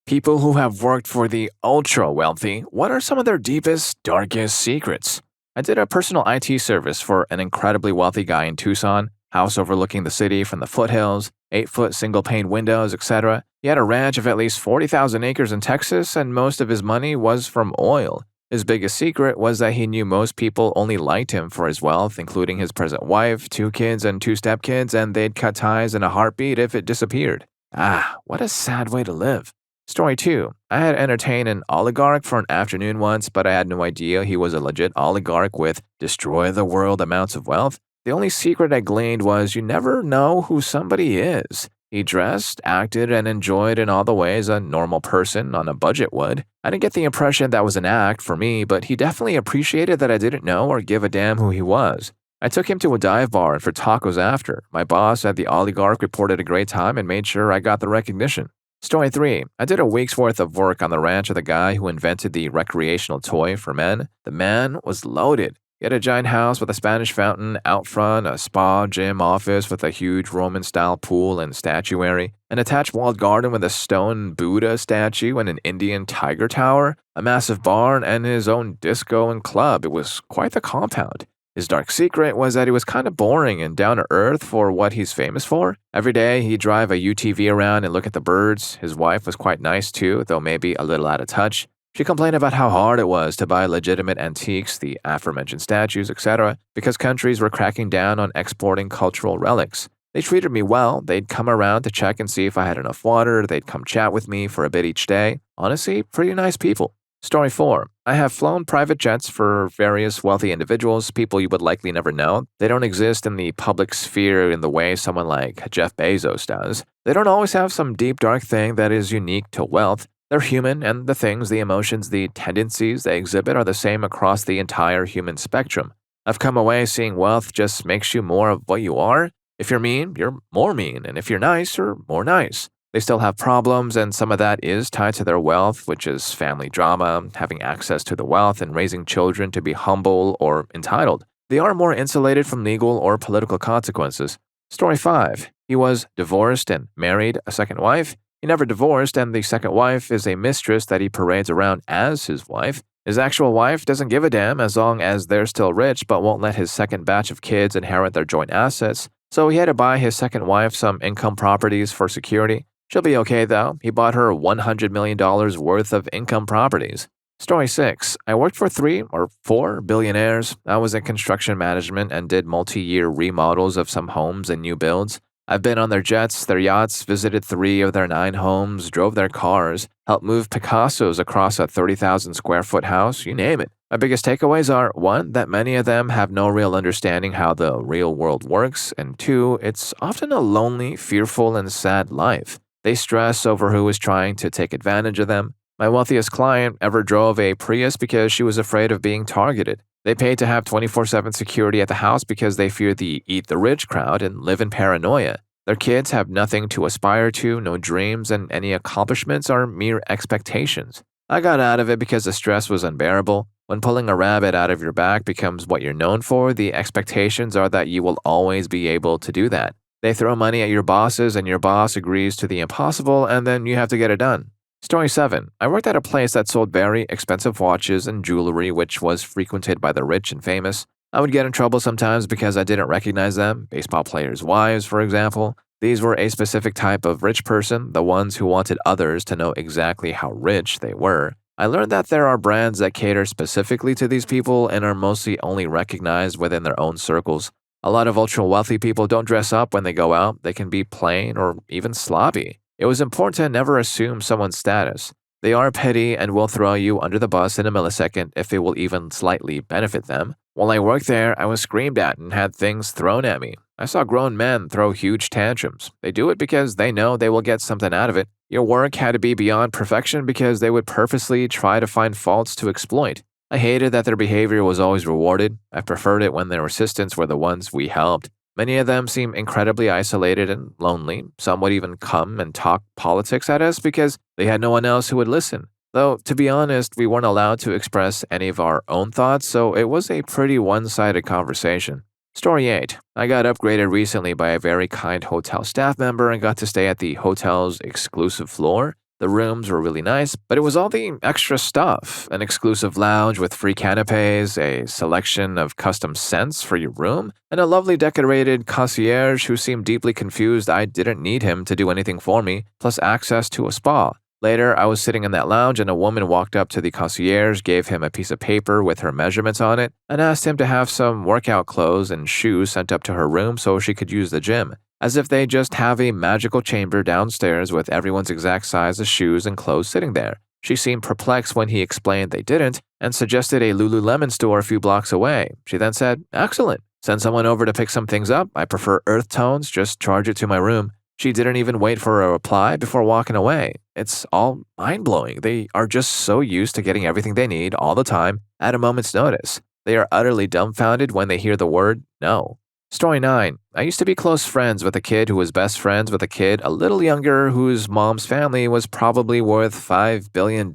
People who have worked for the ultra-wealthy, what are some of their deepest, darkest secrets? I did a personal IT service for an incredibly wealthy guy in Tucson, house overlooking the city from the foothills, 8-foot single-pane windows, etc. He had a ranch of at least 40,000 acres in Texas, and most of his money was from oil. His biggest secret was that he knew most people only liked him for his wealth, including his present wife, 2 kids, and 2 stepkids, and they'd cut ties in a heartbeat if it disappeared. Ah, what a sad way to live. Story 2. I had entertained an oligarch for an afternoon once, but I had no idea he was a legit oligarch with destroy the world amounts of wealth. The only secret I gleaned was you never know who somebody is. He dressed, acted, and enjoyed in all the ways a normal person on a budget would. I didn't get the impression that was an act for me, but he definitely appreciated that I didn't know or give a damn who he was. I took him to a dive bar and for tacos after. My boss at the oligarch reported a great time and made sure I got the recognition. Story 3. I did a week's worth of work on the ranch of the guy who invented the recreational toy for men. The man was loaded. He had a giant house with a Spanish fountain out front, a spa, gym, office with a huge Roman-style pool and statuary, an attached walled garden with a stone Buddha statue and an Indian tiger tower, a massive barn, and his own disco and club. It was quite the compound. His dark secret was that he was kind of boring and down-to-earth for what he's famous for. Every day, he'd drive a UTV around and look at the birds. His wife was quite nice too, though maybe a little out of touch. She complained about how hard it was to buy legitimate antiques, the aforementioned statues, etc., because countries were cracking down on exporting cultural relics. They treated me well. They'd come around to check and see if I had enough water. They'd come chat with me for a bit each day. Honestly, pretty nice people. Story 4. I have flown private jets for various wealthy individuals, people you would likely never know. They don't exist in the public sphere in the way someone like Jeff Bezos does. They don't always have some deep dark thing that is unique to wealth. They're human, and the things, the emotions, the tendencies they exhibit are the same across the entire human spectrum. I've come away seeing wealth just makes you more of what you are. If you're mean, you're more mean, and if you're nice, you're more nice. They still have problems, and some of that is tied to their wealth, which is family drama, having access to the wealth, and raising children to be humble or entitled. They are more insulated from legal or political consequences. Story 5. He was divorced and married a second wife. He never divorced, and the second wife is a mistress that he parades around as his wife. His actual wife doesn't give a damn as long as they're still rich, but won't let his second batch of kids inherit their joint assets, so he had to buy his second wife some income properties for security. She'll be okay though. He bought her $100 million worth of income properties. Story 6. I worked for 3 or 4 billionaires. I was in construction management and did multi-year remodels of some homes and new builds. I've been on their jets, their yachts, visited 3 of their 9 homes, drove their cars, helped move Picassos across a 30,000 square foot house, you name it. My biggest takeaways are 1. That many of them have no real understanding how the real world works, and 2. It's often a lonely, fearful, and sad life. They stress over who is trying to take advantage of them. My wealthiest client ever drove a Prius because she was afraid of being targeted. They paid to have 24/7 security at the house because they fear the eat the rich crowd and live in paranoia. Their kids have nothing to aspire to, no dreams, and any accomplishments are mere expectations. I got out of it because the stress was unbearable. When pulling a rabbit out of your back becomes what you're known for, the expectations are that you will always be able to do that. They throw money at your bosses and your boss agrees to the impossible and then you have to get it done. Story 7. I worked at a place that sold very expensive watches and jewelry which was frequented by the rich and famous. I would get in trouble sometimes because I didn't recognize them, baseball players' wives, for example. These were a specific type of rich person, the ones who wanted others to know exactly how rich they were. I learned that there are brands that cater specifically to these people and are mostly only recognized within their own circles. A lot of ultra-wealthy people don't dress up when they go out. They can be plain or even sloppy. It was important to never assume someone's status. They are petty and will throw you under the bus in a millisecond if it will even slightly benefit them. While I worked there, I was screamed at and had things thrown at me. I saw grown men throw huge tantrums. They do it because they know they will get something out of it. Your work had to be beyond perfection because they would purposely try to find faults to exploit. I hated that their behavior was always rewarded. I preferred it when their assistants were the ones we helped. Many of them seem incredibly isolated and lonely. Some would even come and talk politics at us because they had no one else who would listen. Though, to be honest, we weren't allowed to express any of our own thoughts, so it was a pretty one-sided conversation. Story 8. I got upgraded recently by a very kind hotel staff member and got to stay at the hotel's exclusive floor. The rooms were really nice, but it was all the extra stuff: an exclusive lounge with free canapes, a selection of custom scents for your room, and a lovely decorated concierge who seemed deeply confused I didn't need him to do anything for me, plus access to a spa. Later, I was sitting in that lounge and a woman walked up to the concierge, gave him a piece of paper with her measurements on it, and asked him to have some workout clothes and shoes sent up to her room so she could use the gym, as if they just have a magical chamber downstairs with everyone's exact size of shoes and clothes sitting there. She seemed perplexed when he explained they didn't and suggested a Lululemon store a few blocks away. She then said, "Excellent. Send someone over to pick some things up. I prefer earth tones. Just charge it to my room." She didn't even wait for a reply before walking away. It's all mind-blowing. They are just so used to getting everything they need all the time at a moment's notice. They are utterly dumbfounded when they hear the word no. Story 9. I used to be close friends with a kid who was best friends with a kid a little younger whose mom's family was probably worth $5 billion.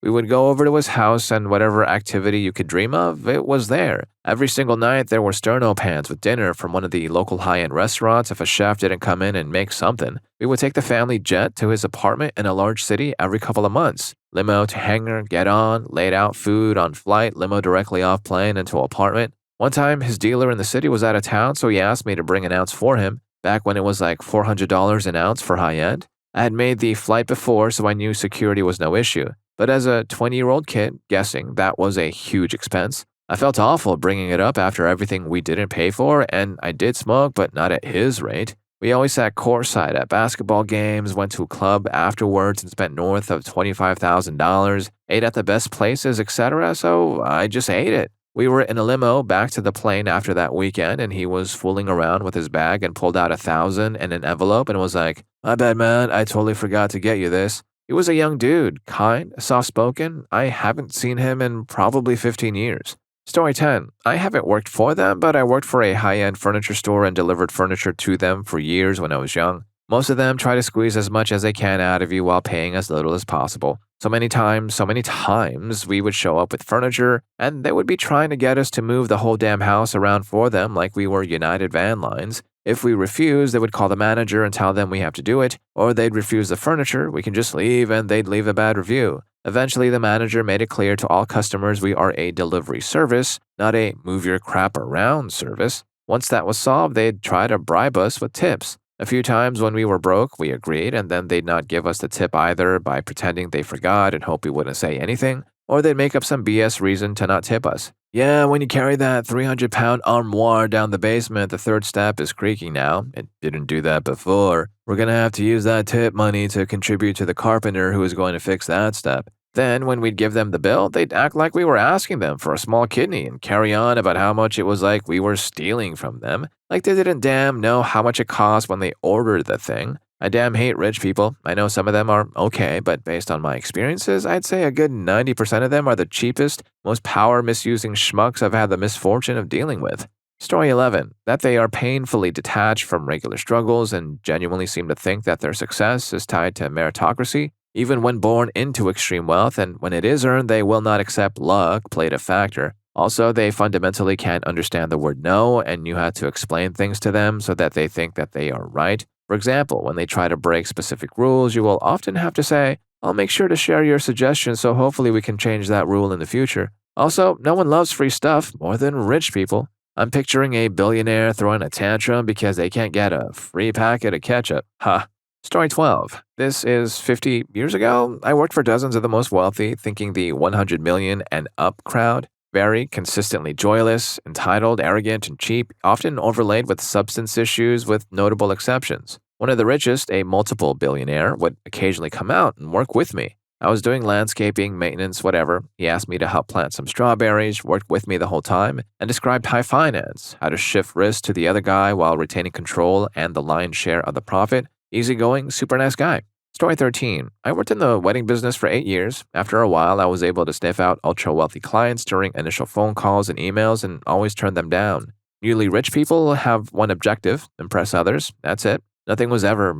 We would go over to his house and whatever activity you could dream of, it was there. Every single night there were sterno pans with dinner from one of the local high-end restaurants if a chef didn't come in and make something. We would take the family jet to his apartment in a large city every couple of months. Limo to hangar, get on, laid out food on flight, limo directly off plane into apartment. One time his dealer in the city was out of town, so he asked me to bring an ounce for him, back when it was like $400 an ounce for high-end. I had made the flight before, so I knew security was no issue. But as a 20-year-old kid, guessing that was a huge expense. I felt awful bringing it up after everything we didn't pay for, and I did smoke, but not at his rate. We always sat courtside at basketball games, went to a club afterwards and spent north of $25,000, ate at the best places, etc., so I just ate it. We were in a limo back to the plane after that weekend, and he was fooling around with his bag and pulled out $1,000 in an envelope and was like, "My bad, man, I totally forgot to get you this." He was a young dude, kind, soft-spoken. I haven't seen him in probably 15 years. Story 10. I haven't worked for them, but I worked for a high-end furniture store and delivered furniture to them for years when I was young. Most of them try to squeeze as much as they can out of you while paying as little as possible. So many times, we would show up with furniture, and they would be trying to get us to move the whole damn house around for them like we were United Van Lines. If we refused, they would call the manager and tell them we have to do it, or they'd refuse the furniture, we can just leave, and they'd leave a bad review. Eventually, the manager made it clear to all customers we are a delivery service, not a move your crap around service. Once that was solved, they'd try to bribe us with tips. A few times when we were broke, we agreed, and then they'd not give us the tip either by pretending they forgot and hope we wouldn't say anything, or they'd make up some BS reason to not tip us. "Yeah, when you carry that 300-pound armoire down the basement, the third step is creaking now. It didn't do that before. We're gonna have to use that tip money to contribute to the carpenter who is going to fix that step." Then, when we'd give them the bill, they'd act like we were asking them for a small kidney and carry on about how much it was like we were stealing from them. Like they didn't damn know how much it cost when they ordered the thing. I damn hate rich people. I know some of them are okay, but based on my experiences, I'd say a good 90% of them are the cheapest, most power-misusing schmucks I've had the misfortune of dealing with. Story 11. That they are painfully detached from regular struggles and genuinely seem to think that their success is tied to meritocracy. Even when born into extreme wealth, and when it is earned, they will not accept luck played a factor. Also, they fundamentally can't understand the word no, and you have to explain things to them so that they think that they are right. For example, when they try to break specific rules, you will often have to say, "I'll make sure to share your suggestions so hopefully we can change that rule in the future." Also, no one loves free stuff more than rich people. I'm picturing a billionaire throwing a tantrum because they can't get a free packet of ketchup. Ha. Story 12. This is 50 years ago. I worked for dozens of the most wealthy, thinking the 100 million and up crowd. Very consistently joyless, entitled, arrogant, and cheap, often overlaid with substance issues with notable exceptions. One of the richest, a multiple billionaire, would occasionally come out and work with me. I was doing landscaping, maintenance, whatever. He asked me to help plant some strawberries, worked with me the whole time, and described high finance, how to shift risk to the other guy while retaining control and the lion's share of the profit. Easygoing, super nice guy. Story 13. I worked in the wedding business for 8 years. After a while, I was able to sniff out ultra-wealthy clients during initial phone calls and emails and always turn them down. Newly rich people have one objective: impress others. That's it. Nothing was ever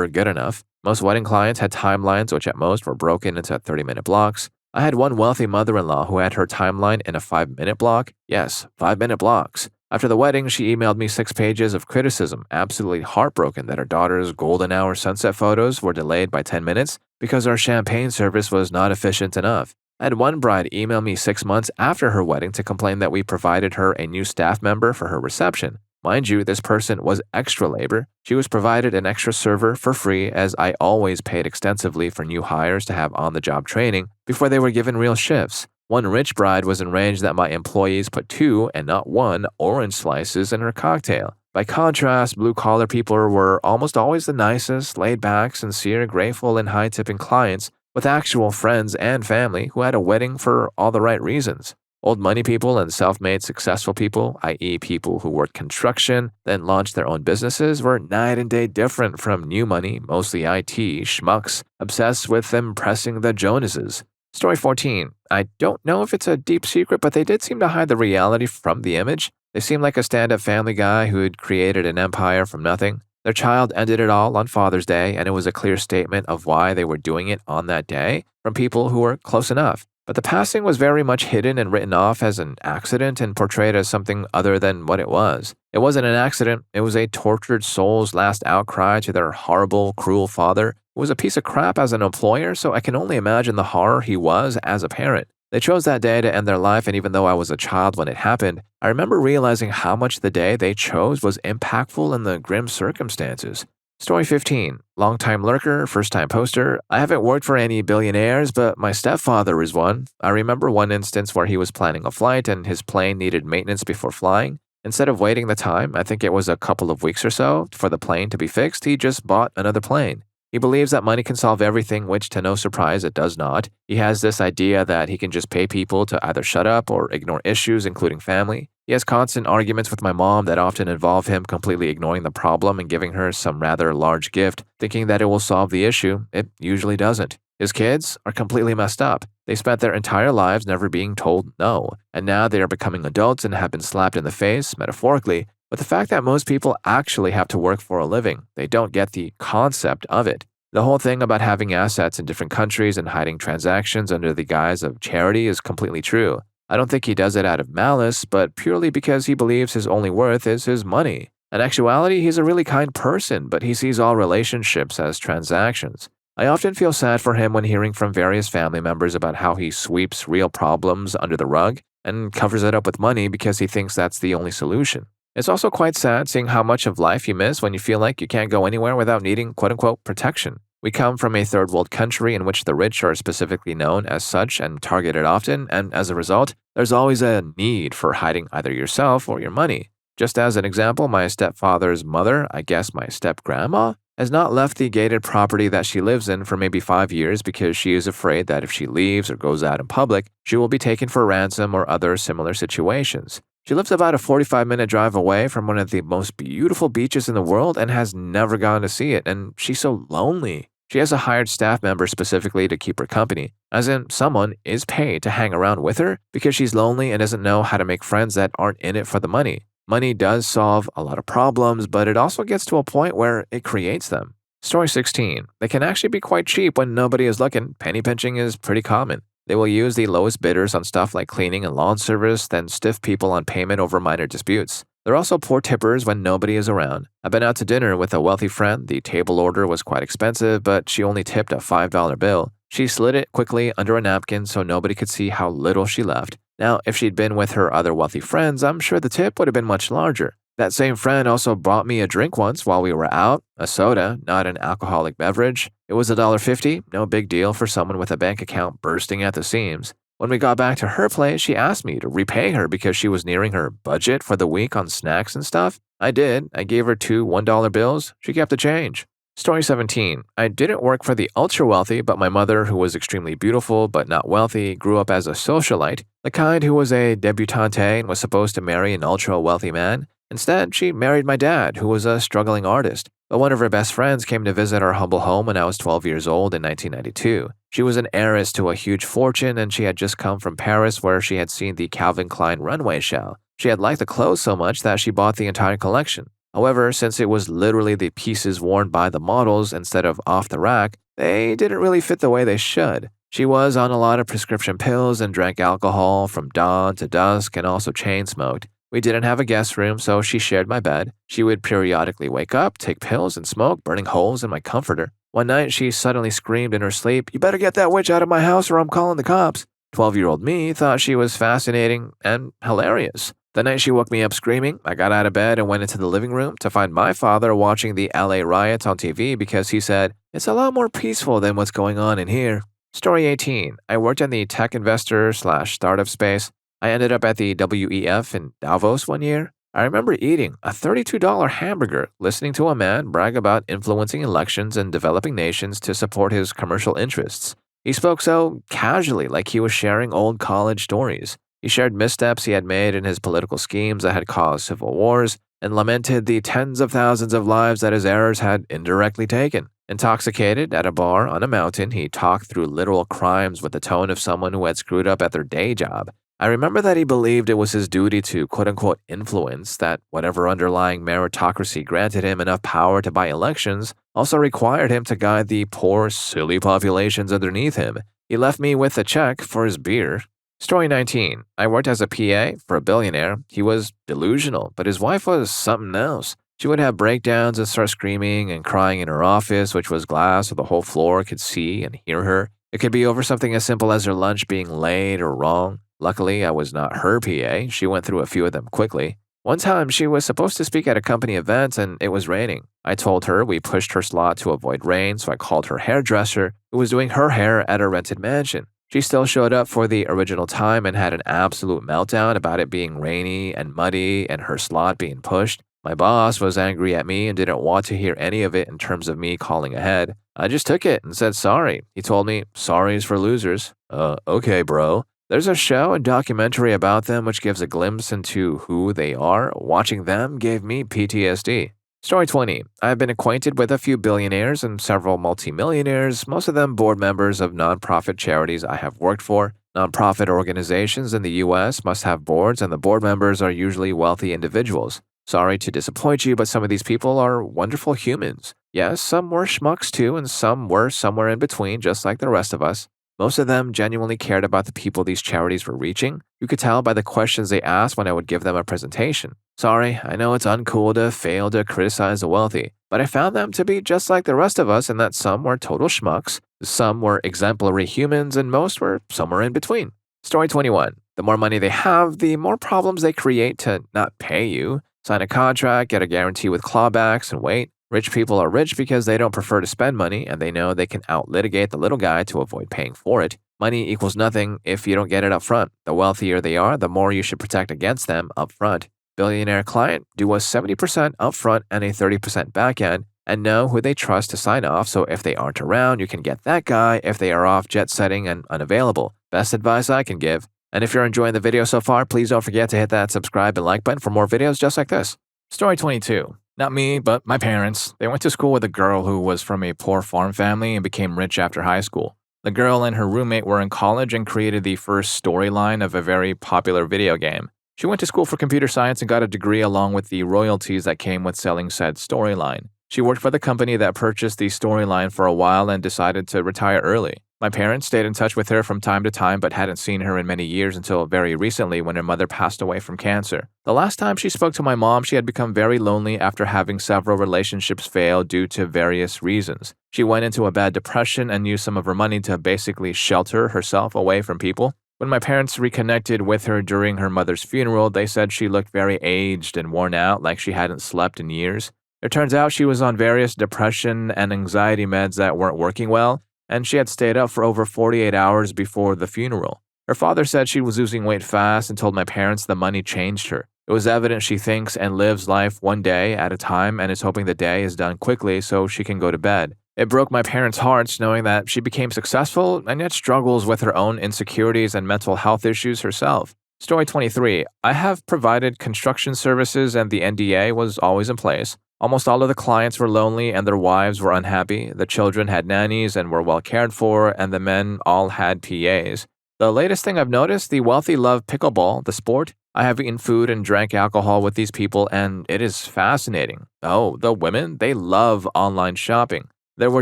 good enough. Most wedding clients had timelines which at most were broken into 30-minute blocks. I had one wealthy mother-in-law who had her timeline in a 5-minute block. Yes, 5-minute blocks. After the wedding, she emailed me 6 pages of criticism, absolutely heartbroken that her daughter's golden hour sunset photos were delayed by 10 minutes because our champagne service was not efficient enough. I had one bride email me 6 months after her wedding to complain that we provided her a new staff member for her reception. Mind you, this person was extra labor. She was provided an extra server for free, as I always paid extensively for new hires to have on-the-job training before they were given real shifts. One rich bride was enraged that my employees put 2 and not 1 orange slices in her cocktail. By contrast, blue-collar people were almost always the nicest, laid-back, sincere, grateful, and high-tipping clients with actual friends and family who had a wedding for all the right reasons. Old money people and self-made successful people, i.e. people who worked construction, then launched their own businesses, were night and day different from new money, mostly IT, schmucks, obsessed with impressing the Jonases. Story 14. I don't know if it's a deep secret, but they did seem to hide the reality from the image. They seemed like a stand-up family guy who had created an empire from nothing. Their child ended it all on Father's Day, and it was a clear statement of why they were doing it on that day from people who were close enough. But the passing was very much hidden and written off as an accident and portrayed as something other than what it was. It wasn't an accident, it was a tortured soul's last outcry to their horrible, cruel father, who was a piece of crap as an employer, so I can only imagine the horror he was as a parent. They chose that day to end their life, and even though I was a child when it happened, I remember realizing how much the day they chose was impactful in the grim circumstances. Story 15. Long-time lurker, first-time poster. I haven't worked for any billionaires, but my stepfather is one. I remember one instance where he was planning a flight and his plane needed maintenance before flying. Instead of waiting the time, I think it was a couple of weeks or so, for the plane to be fixed, he just bought another plane. He believes that money can solve everything, which to no surprise it does not. He has this idea that he can just pay people to either shut up or ignore issues, including family. He has constant arguments with my mom that often involve him completely ignoring the problem and giving her some rather large gift, thinking that it will solve the issue. It usually doesn't. His kids are completely messed up. They spent their entire lives never being told no, and now they are becoming adults and have been slapped in the face, metaphorically, with the fact that most people actually have to work for a living. They don't get the concept of it. The whole thing about having assets in different countries and hiding transactions under the guise of charity is completely true. I don't think he does it out of malice, but purely because he believes his only worth is his money. In actuality, he's a really kind person, but he sees all relationships as transactions. I often feel sad for him when hearing from various family members about how he sweeps real problems under the rug and covers it up with money because he thinks that's the only solution. It's also quite sad seeing how much of life you miss when you feel like you can't go anywhere without needing quote-unquote protection. We come from a third world country in which the rich are specifically known as such and targeted often, and as a result, there's always a need for hiding either yourself or your money. Just as an example, my stepfather's mother, I guess my step-grandma, has not left the gated property that she lives in for maybe 5 years because she is afraid that if she leaves or goes out in public, she will be taken for ransom or other similar situations. She lives about a 45-minute drive away from one of the most beautiful beaches in the world and has never gone to see it, and she's so lonely. She has a hired staff member specifically to keep her company, as in someone is paid to hang around with her because she's lonely and doesn't know how to make friends that aren't in it for the money. Money does solve a lot of problems, but it also gets to a point where it creates them. Story 16. They can actually be quite cheap when nobody is looking. Penny pinching is pretty common. They will use the lowest bidders on stuff like cleaning and lawn service, then stiff people on payment over minor disputes. They're also poor tippers when nobody is around. I've been out to dinner with a wealthy friend. The table order was quite expensive, but she only tipped a $5 bill. She slid it quickly under a napkin so nobody could see how little she left. Now, if she'd been with her other wealthy friends, I'm sure the tip would have been much larger. That same friend also bought me a drink once while we were out, a soda, not an alcoholic beverage. It was $1.50, no big deal for someone with a bank account bursting at the seams. When we got back to her place, she asked me to repay her because she was nearing her budget for the week on snacks and stuff. I did. I gave her 2 $1 bills. She kept the change. Story 17. I didn't work for the ultra-wealthy, but my mother, who was extremely beautiful but not wealthy, grew up as a socialite, the kind who was a debutante and was supposed to marry an ultra-wealthy man. Instead, she married my dad, who was a struggling artist. But one of her best friends came to visit our humble home when I was 12 years old in 1992. She was an heiress to a huge fortune, and she had just come from Paris where she had seen the Calvin Klein runway show. She had liked the clothes so much that she bought the entire collection. However, since it was literally the pieces worn by the models instead of off the rack, they didn't really fit the way they should. She was on a lot of prescription pills and drank alcohol from dawn to dusk and also chain smoked. We didn't have a guest room, so she shared my bed. She would periodically wake up, take pills, and smoke, burning holes in my comforter. One night, she suddenly screamed in her sleep, "You better get that witch out of my house or I'm calling the cops." 12-year-old me thought she was fascinating and hilarious. The night she woke me up screaming, I got out of bed and went into the living room to find my father watching the LA riots on TV because he said, "It's a lot more peaceful than what's going on in here." Story 18. I worked in the tech investor/startup space. I ended up at the WEF in Davos one year. I remember eating a $32 hamburger, listening to a man brag about influencing elections and developing nations to support his commercial interests. He spoke so casually, like he was sharing old college stories. He shared missteps he had made in his political schemes that had caused civil wars, and lamented the tens of thousands of lives that his errors had indirectly taken. Intoxicated at a bar on a mountain, he talked through literal crimes with the tone of someone who had screwed up at their day job. I remember that he believed it was his duty to quote-unquote influence, that whatever underlying meritocracy granted him enough power to buy elections also required him to guide the poor, silly populations underneath him. He left me with a check for his beer. Story 19. I worked as a PA for a billionaire. He was delusional, but his wife was something else. She would have breakdowns and start screaming and crying in her office, which was glass so the whole floor could see and hear her. It could be over something as simple as her lunch being late or wrong. Luckily, I was not her PA. She went through a few of them quickly. One time, she was supposed to speak at a company event and it was raining. I told her we pushed her slot to avoid rain, so I called her hairdresser, who was doing her hair at a rented mansion. She still showed up for the original time and had an absolute meltdown about it being rainy and muddy and her slot being pushed. My boss was angry at me and didn't want to hear any of it in terms of me calling ahead. I just took it and said sorry. He told me, "Sorry is for losers." Okay, bro. There's a show and documentary about them which gives a glimpse into who they are. Watching them gave me PTSD. Story 20. I've been acquainted with a few billionaires and several multimillionaires, most of them board members of nonprofit charities I have worked for. Nonprofit organizations in the US must have boards, and the board members are usually wealthy individuals. Sorry to disappoint you, but some of these people are wonderful humans. Yes, some were schmucks too, and some were somewhere in between, just like the rest of us. Most of them genuinely cared about the people these charities were reaching. You could tell by the questions they asked when I would give them a presentation. Sorry, I know it's uncool to fail to criticize the wealthy, but I found them to be just like the rest of us in that some were total schmucks, some were exemplary humans, and most were somewhere in between. Story 21. The more money they have, the more problems they create to not pay you. Sign a contract, get a guarantee with clawbacks, and wait. Rich people are rich because they don't prefer to spend money and they know they can out-litigate the little guy to avoid paying for it. Money equals nothing if you don't get it up front. The wealthier they are, the more you should protect against them up front. Billionaire client, do a 70% upfront and a 30% back end and know who they trust to sign off, so if they aren't around, you can get that guy if they are off jet setting and unavailable. Best advice I can give. And if you're enjoying the video so far, please don't forget to hit that subscribe and like button for more videos just like this. Story 22. Not me, but my parents. They went to school with a girl who was from a poor farm family and became rich after high school. The girl and her roommate were in college and created the first storyline of a very popular video game. She went to school for computer science and got a degree along with the royalties that came with selling said storyline. She worked for the company that purchased the storyline for a while and decided to retire early. My parents stayed in touch with her from time to time but hadn't seen her in many years until very recently when her mother passed away from cancer. The last time she spoke to my mom, she had become very lonely after having several relationships fail due to various reasons. She went into a bad depression and used some of her money to basically shelter herself away from people. When my parents reconnected with her during her mother's funeral, they said she looked very aged and worn out, like she hadn't slept in years. It turns out she was on various depression and anxiety meds that weren't working well, and she had stayed up for over 48 hours before the funeral. Her father said she was losing weight fast and told my parents the money changed her. It was evident she thinks and lives life one day at a time and is hoping the day is done quickly so she can go to bed. It broke my parents' hearts knowing that she became successful and yet struggles with her own insecurities and mental health issues herself. Story 23. I have provided construction services and the NDA was always in place. Almost all of the clients were lonely and their wives were unhappy. The children had nannies and were well cared for, and the men all had PAs. The latest thing I've noticed, the wealthy love pickleball, the sport. I have eaten food and drank alcohol with these people, and it is fascinating. Oh, the women, they love online shopping. There were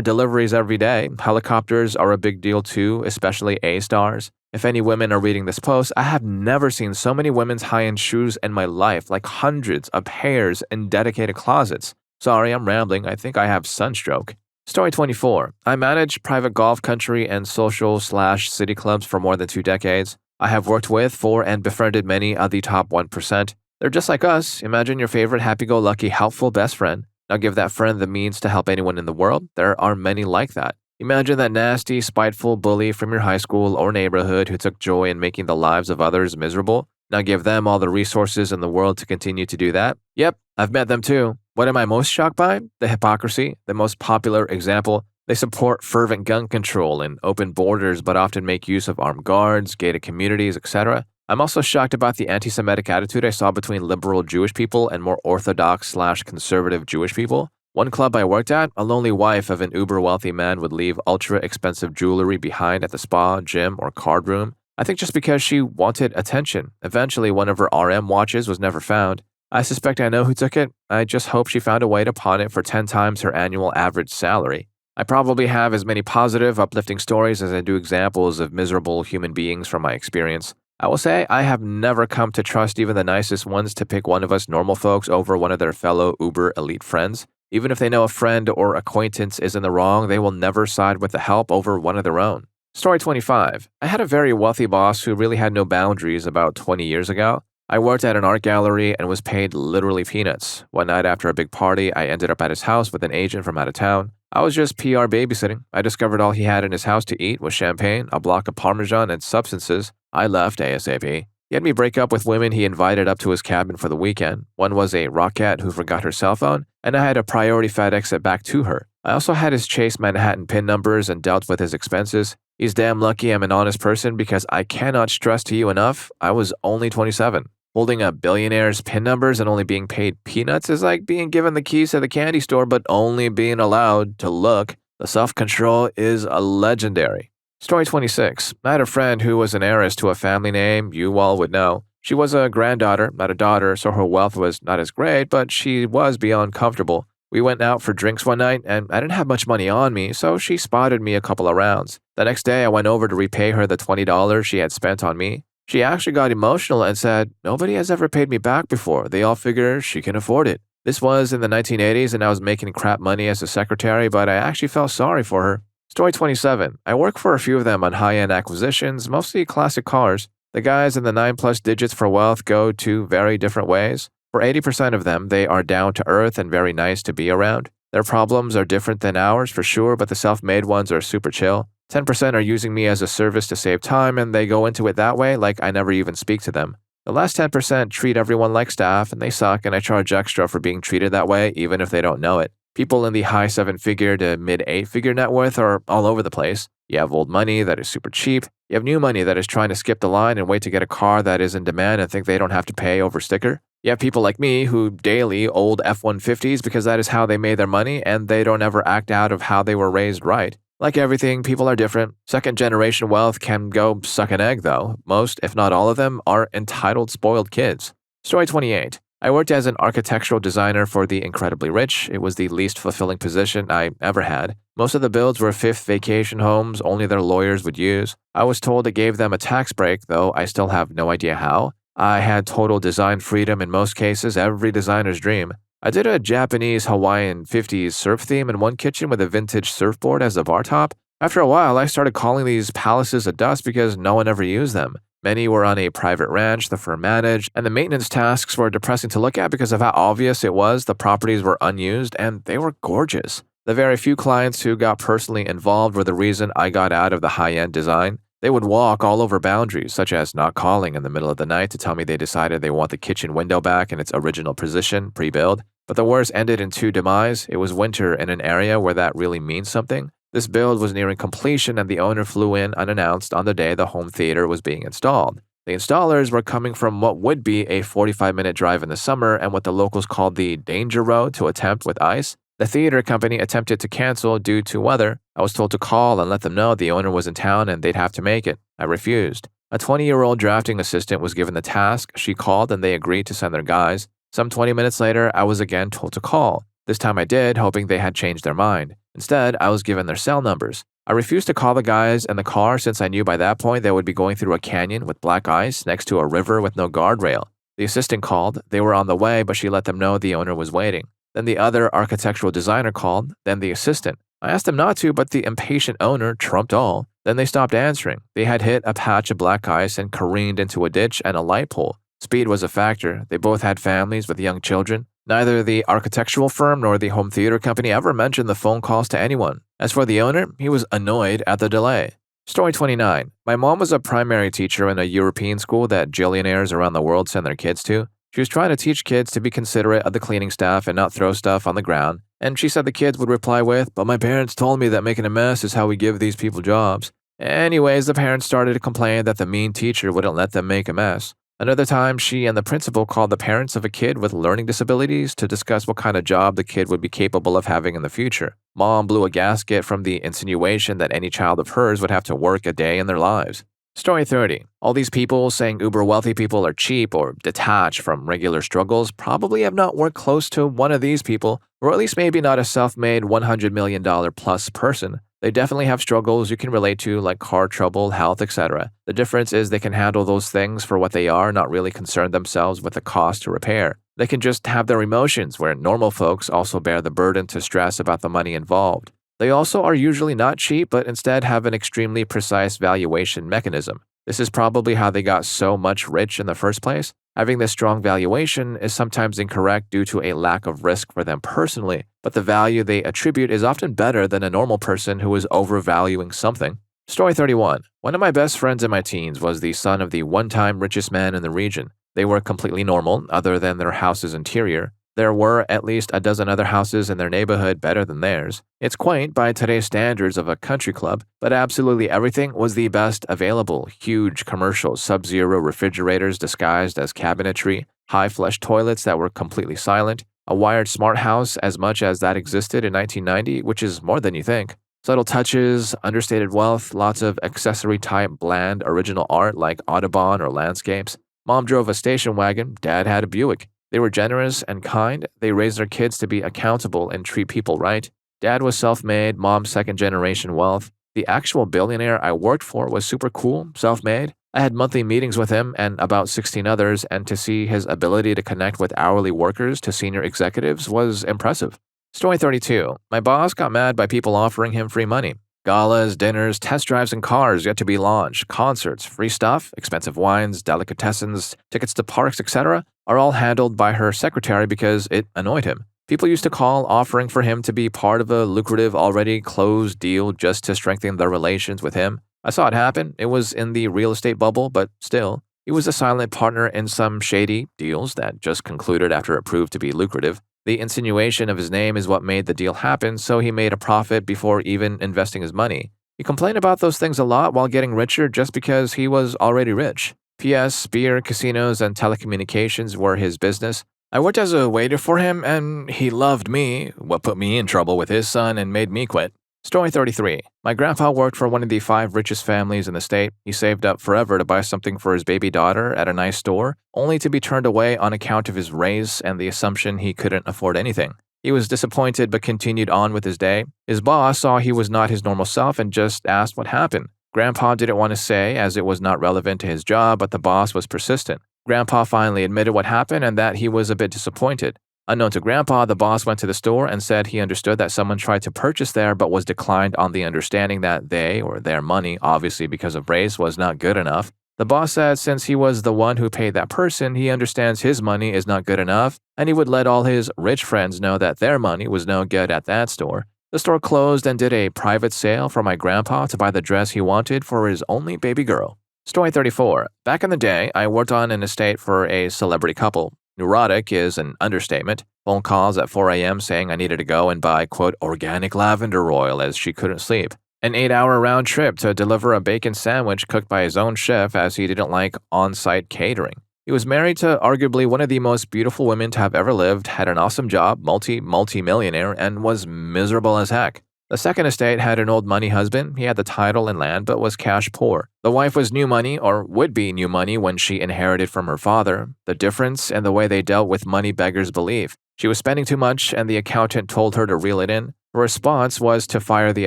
deliveries every day. Helicopters are a big deal too, especially A-stars. If any women are reading this post, I have never seen so many women's high-end shoes in my life, like hundreds of pairs in dedicated closets. Sorry, I'm rambling. I think I have sunstroke. Story 24. I manage private golf country and social/city clubs for more than 2 decades. I have worked with, for, and befriended many of the top 1%. They're just like us. Imagine your favorite happy-go-lucky, helpful best friend. Now give that friend the means to help anyone in the world. There are many like that. Imagine that nasty, spiteful bully from your high school or neighborhood who took joy in making the lives of others miserable. Now give them all the resources in the world to continue to do that. Yep, I've met them too. What am I most shocked by? The hypocrisy, the most popular example. They support fervent gun control and open borders, but often make use of armed guards, gated communities, etc. I'm also shocked about the anti-Semitic attitude I saw between liberal Jewish people and more orthodox/conservative Jewish people. One club I worked at, a lonely wife of an uber-wealthy man would leave ultra-expensive jewelry behind at the spa, gym, or card room. I think just because she wanted attention. Eventually, one of her RM watches was never found. I suspect I know who took it. I just hope she found a way to pawn it for 10 times her annual average salary. I probably have as many positive, uplifting stories as I do examples of miserable human beings from my experience. I will say I have never come to trust even the nicest ones to pick one of us normal folks over one of their fellow uber elite friends. Even if they know a friend or acquaintance is in the wrong, they will never side with the help over one of their own. Story 25. I had a very wealthy boss who really had no boundaries about 20 years ago. I worked at an art gallery and was paid literally peanuts. One night after a big party, I ended up at his house with an agent from out of town. I was just PR babysitting. I discovered all he had in his house to eat was champagne, a block of Parmesan, and substances. I left ASAP. He had me break up with women he invited up to his cabin for the weekend. One was a rockette who forgot her cell phone, and I had a priority FedEx it back to her. I also had his Chase Manhattan PIN numbers and dealt with his expenses. He's damn lucky I'm an honest person because I cannot stress to you enough, I was only 27. Holding a billionaire's PIN numbers and only being paid peanuts is like being given the keys to the candy store but only being allowed to look. The self-control is legendary. Story 26. I had a friend who was an heiress to a family name you all would know. She was a granddaughter, not a daughter, so her wealth was not as great, but she was beyond comfortable. We went out for drinks one night, and I didn't have much money on me, so she spotted me a couple of rounds. The next day, I went over to repay her the $20 she had spent on me. She actually got emotional and said, "Nobody has ever paid me back before. They all figure she can afford it." This was in the 1980s, and I was making crap money as a secretary, but I actually felt sorry for her. Story 27. I work for a few of them on high-end acquisitions, mostly classic cars. The guys in the 9+ digits for wealth go two very different ways. For 80% of them, they are down to earth and very nice to be around. Their problems are different than ours for sure, but the self-made ones are super chill. 10% are using me as a service to save time, and they go into it that way like I never even speak to them. The last 10% treat everyone like staff, and they suck, and I charge extra for being treated that way, even if they don't know it. People in the high 7-figure to mid 8-figure net worth are all over the place. You have old money that is super cheap. You have new money that is trying to skip the line and wait to get a car that is in demand and think they don't have to pay over sticker. You have people like me who daily old F-150s because that is how they made their money and they don't ever act out of how they were raised right. Like everything, people are different. Second-generation wealth can go suck an egg, though. Most, if not all of them, are entitled, spoiled kids. Story 28. I worked as an architectural designer for the incredibly rich. It was the least fulfilling position I ever had. Most of the builds were fifth vacation homes only their lawyers would use. I was told it gave them a tax break, though I still have no idea how. I had total design freedom in most cases, every designer's dream. I did a Japanese Hawaiian 50s surf theme in one kitchen with a vintage surfboard as a bar top. After a while, I started calling these palaces of dust because no one ever used them. Many were on a private ranch the firm managed, and the maintenance tasks were depressing to look at because of how obvious it was the properties were unused and they were gorgeous. The very few clients who got personally involved were the reason I got out of the high-end design. They would walk all over boundaries, such as not calling in the middle of the night to tell me they decided they want the kitchen window back in its original position, pre-build. But the worst ended in two demise. It was winter in an area where that really means something. This build was nearing completion and the owner flew in unannounced on the day the home theater was being installed. The installers were coming from what would be a 45-minute drive in the summer and what the locals called the danger road to attempt with ice. The theater company attempted to cancel due to weather. I was told to call and let them know the owner was in town and they'd have to make it. I refused. A 20-year-old drafting assistant was given the task. She called and they agreed to send their guys. Some 20 minutes later, I was again told to call. This time I did, hoping they had changed their mind. Instead, I was given their cell numbers. I refused to call the guys in the car since I knew by that point they would be going through a canyon with black ice next to a river with no guardrail. The assistant called. They were on the way, but she let them know the owner was waiting. Then the other architectural designer called, then the assistant. I asked them not to, but the impatient owner trumped all. Then they stopped answering. They had hit a patch of black ice and careened into a ditch and a light pole. Speed was a factor. They both had families with young children. Neither the architectural firm nor the home theater company ever mentioned the phone calls to anyone. As for the owner, he was annoyed at the delay. Story 29. My mom was a primary teacher in a European school that billionaires around the world send their kids to. She was trying to teach kids to be considerate of the cleaning staff and not throw stuff on the ground, and she said the kids would reply with, "But my parents told me that making a mess is how we give these people jobs." Anyways, the parents started to complain that the mean teacher wouldn't let them make a mess. Another time, she and the principal called the parents of a kid with learning disabilities to discuss what kind of job the kid would be capable of having in the future. Mom blew a gasket from the insinuation that any child of hers would have to work a day in their lives. Story 30. All these people saying uber wealthy people are cheap or detached from regular struggles probably have not worked close to one of these people, or at least maybe not a self-made $100 million plus person. They definitely have struggles you can relate to, like car trouble, health, etc. The difference is they can handle those things for what they are, not really concern themselves with the cost to repair. They can just have their emotions, where normal folks also bear the burden to stress about the money involved. They also are usually not cheap, but instead have an extremely precise valuation mechanism. This is probably how they got so much rich in the first place. Having this strong valuation is sometimes incorrect due to a lack of risk for them personally, but the value they attribute is often better than a normal person who is overvaluing something. Story 31. One of my best friends in my teens was the son of the one-time richest man in the region. They were completely normal, other than their house's interior. There were at least a dozen other houses in their neighborhood better than theirs. It's quaint by today's standards of a country club, but absolutely everything was the best available. Huge commercial sub-zero refrigerators disguised as cabinetry, high flush toilets that were completely silent, a wired smart house as much as that existed in 1990, which is more than you think. Subtle touches, understated wealth, lots of accessory-type bland original art like Audubon or landscapes. Mom drove a station wagon, Dad had a Buick. They were generous and kind. They raised their kids to be accountable and treat people right. Dad was self-made, Mom's second-generation wealth. The actual billionaire I worked for was super cool, self-made. I had monthly meetings with him and about 16 others, and to see his ability to connect with hourly workers to senior executives was impressive. Story 32. My boss got mad by people offering him free money. Galas, dinners, test drives in cars yet to be launched, concerts, free stuff, expensive wines, delicatessens, tickets to parks, etc. are all handled by her secretary because it annoyed him. People used to call offering for him to be part of a lucrative, already closed deal just to strengthen their relations with him. I saw it happen. It was in the real estate bubble, but still. He was a silent partner in some shady deals that just concluded after it proved to be lucrative. The insinuation of his name is what made the deal happen, so he made a profit before even investing his money. He complained about those things a lot while getting richer just because he was already rich. P.S. Beer, casinos, and telecommunications were his business. I worked as a waiter for him, and he loved me, what put me in trouble with his son and made me quit. Story 33. My grandpa worked for one of the 5 richest families in the state. He saved up forever to buy something for his baby daughter at a nice store, only to be turned away on account of his race and the assumption he couldn't afford anything. He was disappointed but continued on with his day. His boss saw he was not his normal self and just asked what happened. Grandpa didn't want to say, as it was not relevant to his job, but the boss was persistent. Grandpa finally admitted what happened and that he was a bit disappointed. Unknown to Grandpa, the boss went to the store and said he understood that someone tried to purchase there but was declined on the understanding that they, or their money, obviously because of race, was not good enough. The boss said since he was the one who paid that person, he understands his money is not good enough, and he would let all his rich friends know that their money was no good at that store. The store closed and did a private sale for my grandpa to buy the dress he wanted for his only baby girl. Story 34. Back in the day, I worked on an estate for a celebrity couple. Neurotic is an understatement. Phone calls at 4 a.m. saying I needed to go and buy, quote, organic lavender oil as she couldn't sleep. An 8-hour round trip to deliver a bacon sandwich cooked by his own chef as he didn't like on-site catering. He was married to arguably one of the most beautiful women to have ever lived, had an awesome job, multi-millionaire, and was miserable as heck. The second estate had an old money husband. He had the title and land, but was cash poor. The wife was new money, or would be new money when she inherited from her father. The difference in the way they dealt with money beggars belief. She was spending too much, and the accountant told her to reel it in. Her response was to fire the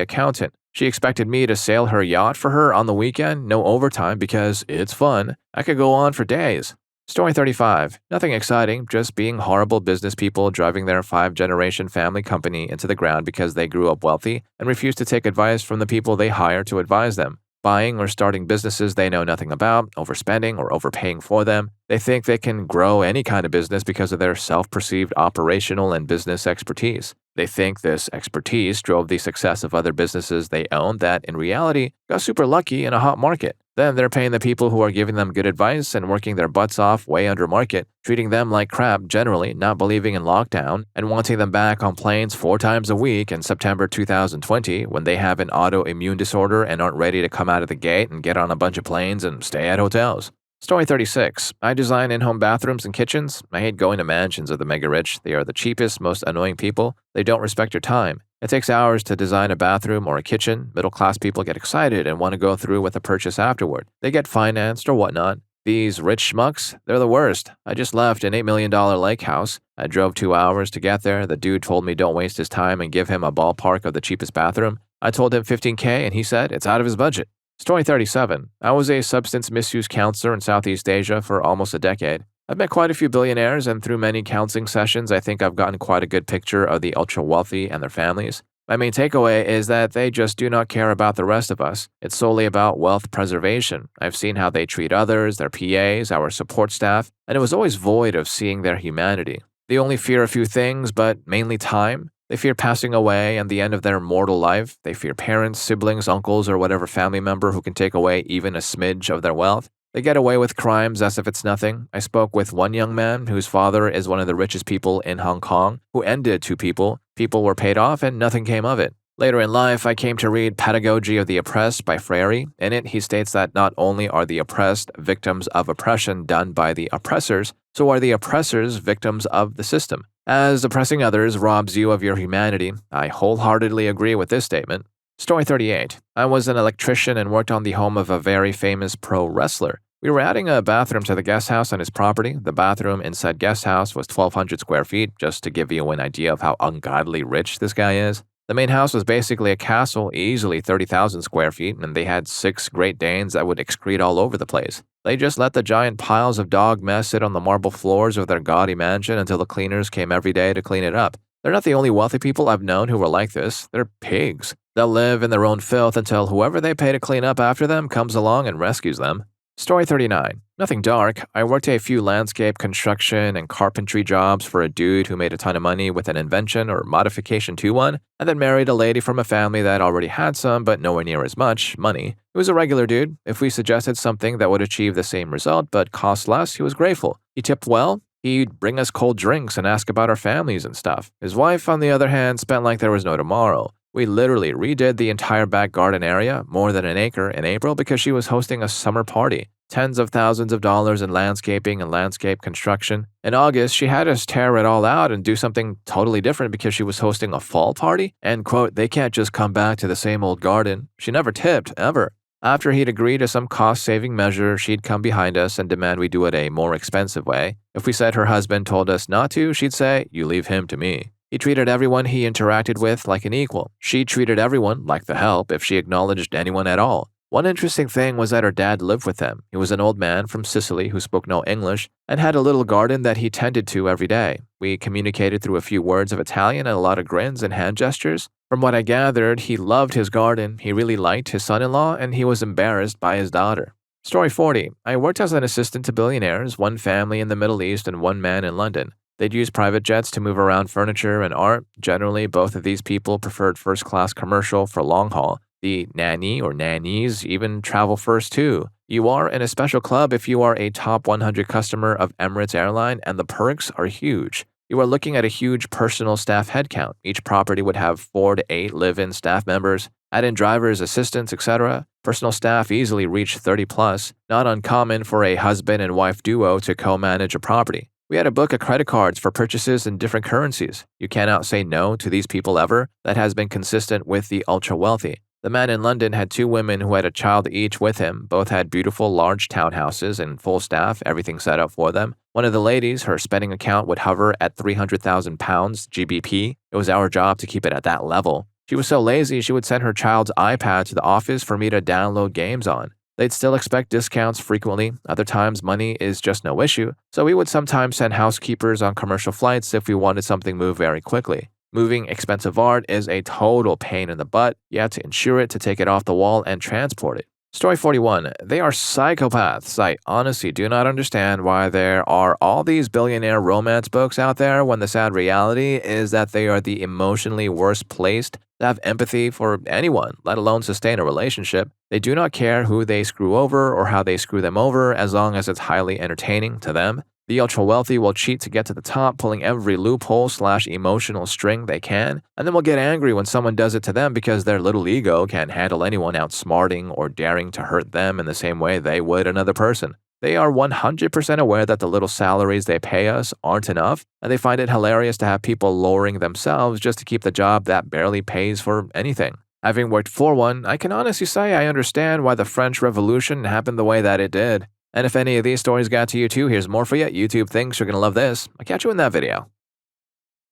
accountant. She expected me to sail her yacht for her on the weekend, no overtime because it's fun. I could go on for days. Story 35. Nothing exciting, just being horrible business people driving their 5-generation family company into the ground because they grew up wealthy and refuse to take advice from the people they hire to advise them. Buying or starting businesses they know nothing about, overspending or overpaying for them. They think they can grow any kind of business because of their self-perceived operational and business expertise. They think this expertise drove the success of other businesses they own that, in reality, got super lucky in a hot market. Then they're paying the people who are giving them good advice and working their butts off way under market, treating them like crap generally, not believing in lockdown, and wanting them back on planes 4 times a week in September 2020 when they have an autoimmune disorder and aren't ready to come out of the gate and get on a bunch of planes and stay at hotels. Story 36. I design in-home bathrooms and kitchens. I hate going to mansions of the mega-rich. They are the cheapest, most annoying people. They don't respect your time. It takes hours to design a bathroom or a kitchen. Middle-class people get excited and want to go through with the purchase afterward. They get financed or whatnot. These rich schmucks, they're the worst. I just left an $8 million lake house. I drove 2 hours to get there. The dude told me don't waste his time and give him a ballpark of the cheapest bathroom. I told him $15K and he said it's out of his budget. Story 37. I was a substance misuse counselor in Southeast Asia for almost a decade. I've met quite a few billionaires, and through many counseling sessions, I think I've gotten quite a good picture of the ultra-wealthy and their families. My main takeaway is that they just do not care about the rest of us. It's solely about wealth preservation. I've seen how they treat others, their PAs, our support staff, and it was always void of seeing their humanity. They only fear a few things, but mainly time. They fear passing away and the end of their mortal life. They fear parents, siblings, uncles, or whatever family member who can take away even a smidge of their wealth. They get away with crimes as if it's nothing. I spoke with one young man whose father is one of the richest people in Hong Kong who ended 2 people. People were paid off and nothing came of it. Later in life, I came to read Pedagogy of the Oppressed by Freire. In it, he states that not only are the oppressed victims of oppression done by the oppressors, so are the oppressors victims of the system. As oppressing others robs you of your humanity, I wholeheartedly agree with this statement. Story 38. I was an electrician and worked on the home of a very famous pro wrestler. We were adding a bathroom to the guest house on his property. The bathroom in said guest house was 1,200 square feet, just to give you an idea of how ungodly rich this guy is. The main house was basically a castle, easily 30,000 square feet, and they had 6 Great Danes that would excrete all over the place. They just let the giant piles of dog mess sit on the marble floors of their gaudy mansion until the cleaners came every day to clean it up. They're not the only wealthy people I've known who were like this. They're pigs. They'll live in their own filth until whoever they pay to clean up after them comes along and rescues them. Story 39. Nothing dark. I worked a few landscape construction and carpentry jobs for a dude who made a ton of money with an invention or modification to one, and then married a lady from a family that already had some but nowhere near as much money. He was a regular dude. If we suggested something that would achieve the same result but cost less, he was grateful. He tipped well. He'd bring us cold drinks and ask about our families and stuff. His wife, on the other hand, spent like there was no tomorrow. We literally redid the entire back garden area, more than an acre, in April because she was hosting a summer party. Tens of thousands of dollars in landscaping and landscape construction. In August, she had us tear it all out and do something totally different because she was hosting a fall party. And, quote, they can't just come back to the same old garden. She never tipped, ever. After he'd agreed to some cost-saving measure, she'd come behind us and demand we do it a more expensive way. If we said her husband told us not to, she'd say, you leave him to me. He treated everyone he interacted with like an equal. She treated everyone like the help if she acknowledged anyone at all. One interesting thing was that her dad lived with them. He was an old man from Sicily who spoke no English and had a little garden that he tended to every day. We communicated through a few words of Italian and a lot of grins and hand gestures. From what I gathered, he loved his garden, he really liked his son-in-law, and he was embarrassed by his daughter. Story 40. I worked as an assistant to billionaires, one family in the Middle East and one man in London. They'd use private jets to move around furniture and art. Generally, both of these people preferred first-class commercial for long haul. The nanny or nannies even travel first too. You are in a special club if you are a top 100 customer of Emirates Airline, and the perks are huge. You are looking at a huge personal staff headcount. Each property would have 4 to 8 live-in staff members, add in drivers, assistants, etc. Personal staff easily reach 30 plus, not uncommon for a husband and wife duo to co-manage a property. We had a book of credit cards for purchases in different currencies. You cannot say no to these people ever. That has been consistent with the ultra-wealthy. The man in London had 2 women who had a child each with him. Both had beautiful large townhouses and full staff, everything set up for them. One of the ladies, her spending account would hover at £300,000 GBP. It was our job to keep it at that level. She was so lazy she would send her child's iPad to the office for me to download games on. They'd still expect discounts frequently. Other times, money is just no issue, so we would sometimes send housekeepers on commercial flights if we wanted something moved very quickly. Moving expensive art is a total pain in the butt. You have to insure it to take it off the wall and transport it. Story 41. They are psychopaths. I honestly do not understand why there are all these billionaire romance books out there when the sad reality is that they are the emotionally worst placed to have empathy for anyone, let alone sustain a relationship. They do not care who they screw over or how they screw them over as long as it's highly entertaining to them. The ultra-wealthy will cheat to get to the top, pulling every loophole/emotional string they can, and then will get angry when someone does it to them because their little ego can't handle anyone outsmarting or daring to hurt them in the same way they would another person. They are 100% aware that the little salaries they pay us aren't enough, and they find it hilarious to have people lowering themselves just to keep the job that barely pays for anything. Having worked for one, I can honestly say I understand why the French Revolution happened the way that it did. And if any of these stories got to you too, here's more for you. YouTube thinks you're going to love this. I'll catch you in that video.